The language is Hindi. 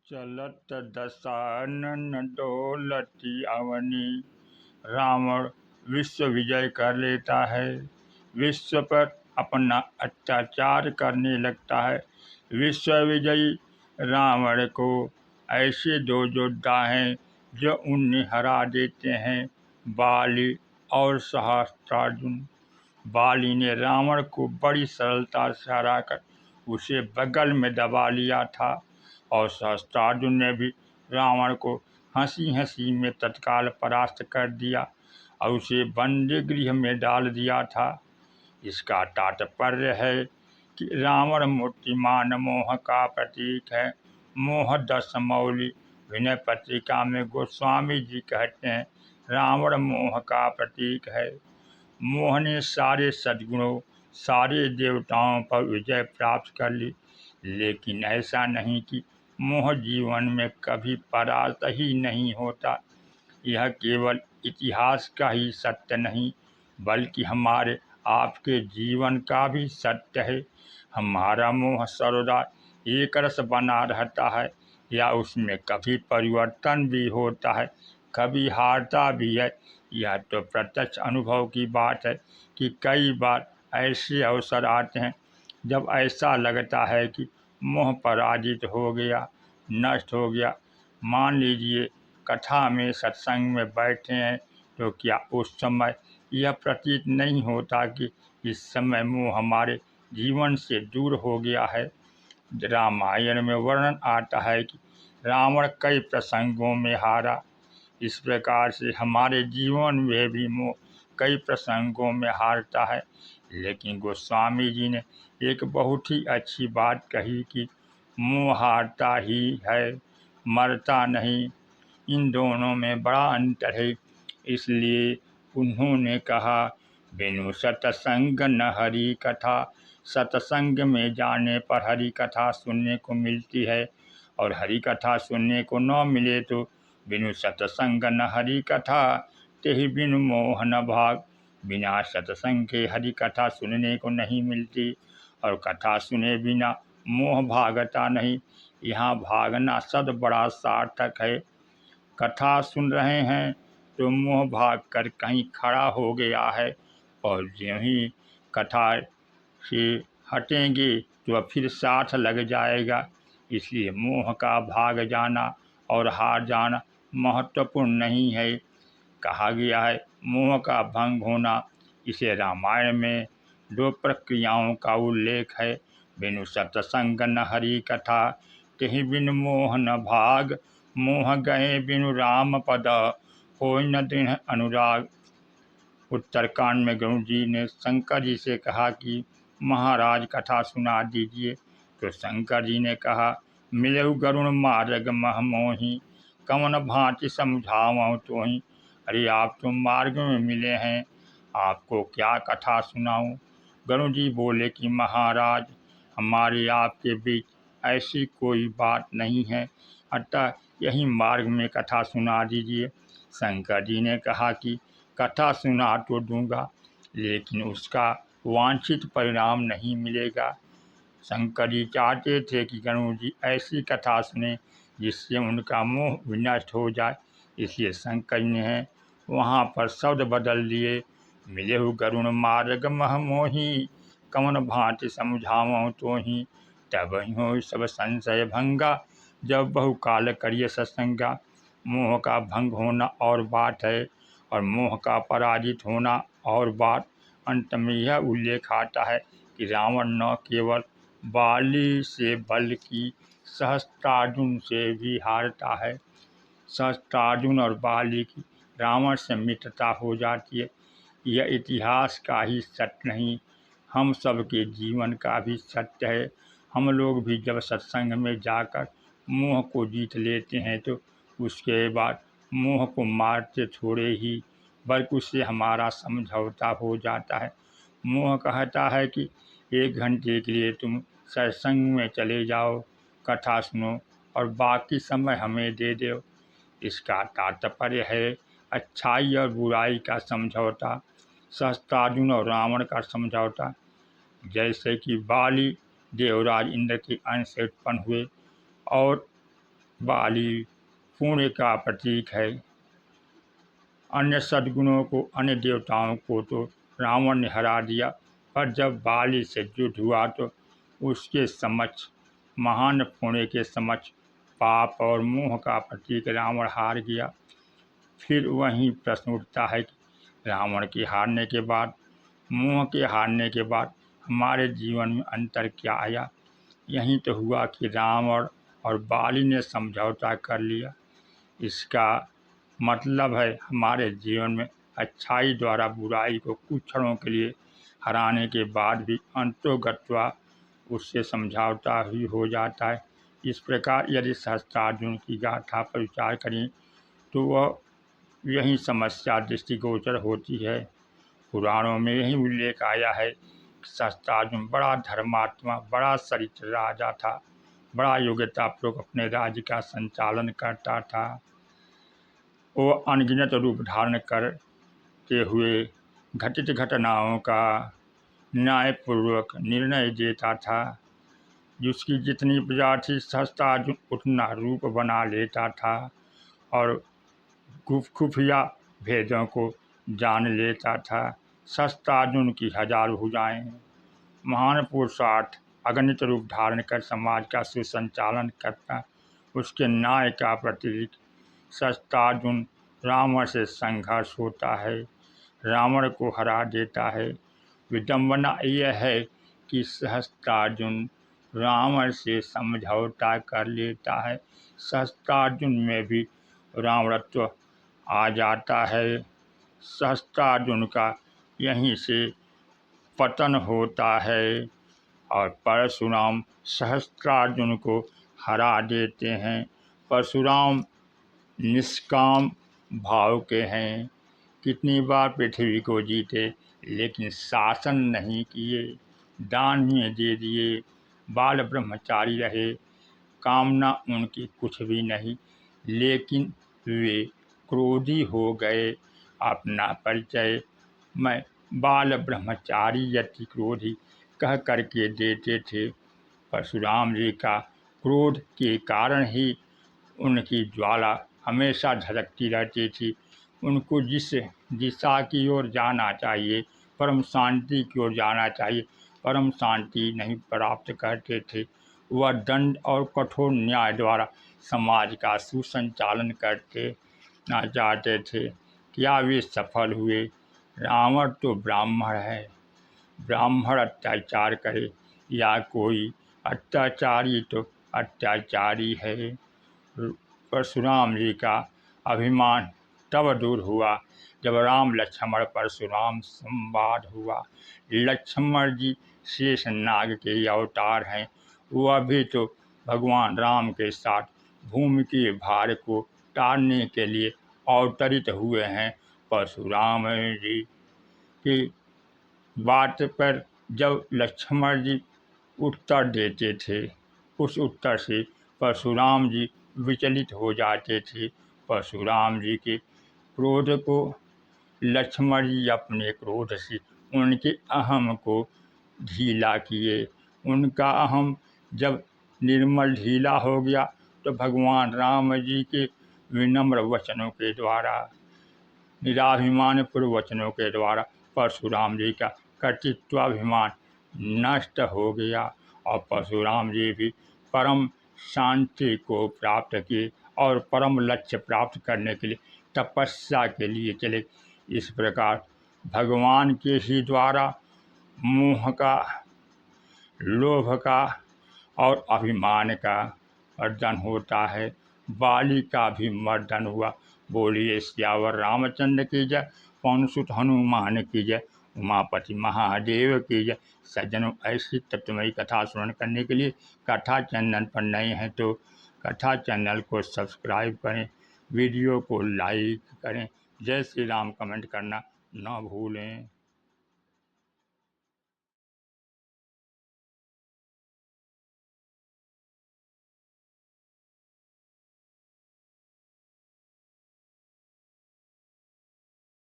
चलत दसानन डोलती अवनी। रावण विश्व विजय कर लेता है, विश्व पर अपना अत्याचार करने लगता है। विश्व विजयी रावण को ऐसे दो योद्धा हैं जो उन्हें हरा देते हैं, बाली और सहस्त्रार्जुन। बाली ने रावण को बड़ी सरलता से हराकर उसे बगल में दबा लिया था और सहस्त्रार्जुन ने भी रावण को हंसी हंसी में तत्काल परास्त कर दिया और उसे बंदी गृह में डाल दिया था। इसका तात्पर्य है कि रावण मूर्तिमान मोह का प्रतीक है। मोह दस मौली विनय पत्रिका में गोस्वामी जी कहते हैं, रावण मोह का प्रतीक है। मोह ने सारे सद्गुणों, सारे देवताओं पर विजय प्राप्त कर ली, लेकिन ऐसा नहीं कि मोह जीवन में कभी परास्त ही नहीं होता। यह केवल इतिहास का ही सत्य नहीं, बल्कि हमारे आपके जीवन का भी सत्य है। हमारा मोह सर्वदा एक रस बना रहता है या उसमें कभी परिवर्तन भी होता है, कभी हारता भी है। यह तो प्रत्यक्ष अनुभव की बात है कि कई बार ऐसे अवसर आते हैं जब ऐसा लगता है कि मोह पराजित हो गया, नष्ट हो गया। मान लीजिए कथा में सत्संग में बैठे हैं तो क्या उस समय यह प्रतीत नहीं होता कि इस समय मोह हमारे जीवन से दूर हो गया है। रामायण में वर्णन आता है कि रावण कई प्रसंगों में हारा। इस प्रकार से हमारे जीवन में भी मोह कई प्रसंगों में हारता है, लेकिन गोस्वामी जी ने एक बहुत ही अच्छी बात कही कि मोह हारता ही है, मरता नहीं। इन दोनों में बड़ा अंतर है। इसलिए उन्होंने कहा, बिनु सत्संग न हरि कथा। सत्संग में जाने पर हरि कथा सुनने को मिलती है, और हरि कथा सुनने को न मिले तो बिनु सत्संग न हरि कथा, तेहि बिनु मोह न भाग। बिना सत्संग के हरि कथा सुनने को नहीं मिलती, और कथा सुने बिना मोह भागता नहीं। यहाँ भागना शब्द बड़ा सार्थक है। कथा सुन रहे हैं तो मोह भाग कर कहीं खड़ा हो गया है, और ज्यों ही कथा से हटेंगे तो अब फिर साथ लग जाएगा। इसलिए मोह का भाग जाना और हार जाना महत्वपूर्ण नहीं है। कहा गया है मोह का भंग होना। इसे रामायण में दो प्रक्रियाओं का उल्लेख है, बिनु सत्संग न हरि कथा, तेहि बिनु मोह न भाग। मोह गए बिनु राम पद, होय न दृढ़ अनुराग। उत्तरकांड में गुरु जी ने शंकर जी से कहा कि महाराज कथा सुना दीजिए, तो शंकर जी ने कहा, मिलहु गरुण मार्ग मह मोहि, कवन भांति समझावहु तोहि। अरे आप तो मार्ग में मिले हैं, आपको क्या कथा सुनाऊं। गरुड़ जी बोले कि महाराज, हमारे आपके बीच ऐसी कोई बात नहीं है, अतः यही मार्ग में कथा सुना दीजिए। शंकर जी ने कहा कि कथा सुना तो दूंगा, लेकिन उसका वांछित परिणाम नहीं मिलेगा। शंकर जी चाहते थे कि गरुड़ जी ऐसी कथा सुने जिससे उनका मोह विनष्ट हो जाए। इसलिए शंकर ने वहाँ पर शब्द बदल दिए, मिलेहु गरुण मार्ग मह मोहि, कवन भांति समझावहु तोहि। तब हो सब संशय भंगा, जब बहुकाल करिए सत्संगा। मोह का भंग होना और बात है, और मोह का पराजित होना और बात। अंत में यह उल्लेख आता है कि रावण न केवल बाली से बल्कि सहस्त्रार्जुन से भी हारता है। सहस्त्रार्जुन और बाली की रावण से मित्रता हो जाती है। यह इतिहास का ही सत्य नहीं, हम सब के जीवन का भी सत्य है। हम लोग भी जब सत्संग में जाकर मोह को जीत लेते हैं तो उसके बाद मोह को मारते थोड़े ही, बल्कि उससे हमारा समझौता हो जाता है। मोह कहता है कि 1 घंटे के लिए तुम सत्संग में चले जाओ, कथा सुनो और बाकी समय हमें दे दो। इसका तात्पर्य है अच्छाई और बुराई का समझौता, सहस्त्रार्जुन और रावण का समझौता। जैसे कि बाली देवराज इंद्र के अंश से उत्पन्न हुए और बाली पुण्य का प्रतीक है। अन्य सद्गुणों को, अन्य देवताओं को तो रावण ने हरा दिया, पर जब बाली से युद्ध हुआ तो उसके समक्ष, महान पुण्य के समक्ष पाप और मोह का प्रतीक रावण हार गया। फिर वही प्रश्न उठता है कि रावण के हारने के बाद, मोह के हारने के बाद हमारे जीवन में अंतर क्या आया? यही तो हुआ कि रावण और बाली ने समझौता कर लिया। इसका मतलब है हमारे जीवन में अच्छाई द्वारा बुराई को कुछ क्षणों के लिए हराने के बाद भी अंतोगत्वा उससे समझौता ही हो जाता है। इस प्रकार यदि सहस्त्रार्जुन की गाथा पर विचार करें तो वह यही समस्या दृष्टिगोचर होती है। पुराणों में यही उल्लेख आया है कि सहस्त्रार्जुन बड़ा धर्मात्मा, बड़ा चरित्र राजा था, बड़ा योग्यतापूर्वक अपने राज्य का संचालन करता था। वो अनगिनत रूप धारण करते हुए घटित घटनाओं का न्यायपूर्वक निर्णय देता था। जिसकी जितनी प्रजा थी सहस्त्रार्जुन उतना रूप बना लेता था और खुफिया भेदों को जान लेता था। सहस्त्रार्जुन की हजार भुजाएं, महान पुरुषार्थ अगणित रूप धारण कर समाज का सुसंचालन करता, उसके न्याय का प्रतीक सहस्त्रार्जुन रावण से संघर्ष होता है, रावण को हरा देता है। विडंबना यह है कि सहस्त्रार्जुन रावण से समझौता कर लेता है। सहस्त्रार्जुन में भी रावणत्व आ जाता है। सहस्त्रार्जुन का यहीं से पतन होता है और परशुराम सहस्त्रार्जुन को हरा देते हैं। परशुराम निष्काम भाव के हैं, कितनी बार पृथ्वी को जीते लेकिन शासन नहीं किए, दान में दे दिए, बाल ब्रह्मचारी रहे, कामना उनकी कुछ भी नहीं, लेकिन वे क्रोधी हो गए। अपना परिचय मैं बाल ब्रह्मचारी यति क्रोधी कह करके देते थे। परशुराम जी का क्रोध के कारण ही उनकी ज्वाला हमेशा झलकती रहती थी। उनको जिस दिशा की ओर जाना चाहिए, परम शांति की ओर जाना चाहिए, परम शांति नहीं प्राप्त करते थे। वह दंड और कठोर न्याय द्वारा समाज का सुसंचालन करते ना चाहते थे। क्या वे सफल हुए? रावण तो ब्राह्मण है, ब्राह्मण अत्याचार करे या कोई अत्याचारी तो अत्याचारी है। परशुराम जी का अभिमान तब दूर हुआ जब राम लक्ष्मण परशुराम संवाद हुआ। लक्ष्मण जी शेष नाग के अवतार हैं, वह भी तो भगवान राम के साथ भूमि के भार को टालने के लिए अवतरित हुए हैं। परशुराम जी की बात पर जब लक्ष्मण जी उत्तर देते थे, उस उत्तर से परशुराम जी विचलित हो जाते थे। परशुराम जी के क्रोध को लक्ष्मण जी अपने क्रोध से उनके अहम को ढीला किए। उनका अहम जब निर्मल ढीला हो गया तो भगवान राम जी के विनम्र वचनों के द्वारा, निराभिमान पूर्व वचनों के द्वारा परशुराम जी का कर्तृत्वाभिमान नष्ट हो गया और परशुराम जी भी परम शांति को प्राप्त किए और परम लक्ष्य प्राप्त करने के लिए तपस्या के लिए चले। इस प्रकार भगवान के ही द्वारा मोह का, लोभ का और अभिमान का मर्दन होता है। बाली का भी मर्दन हुआ। बोलिए सियावर रामचंद्र की जय, पवन सुत हनुमान की जय, उमापति महादेव की जय। सज्जनों, ऐसी तत्वमयी कथा श्रवण करने के लिए कथा चैनल पर नए हैं तो कथा चैनल को सब्सक्राइब करें, वीडियो को लाइक करें। जय श्री राम कमेंट करना ना भूलें।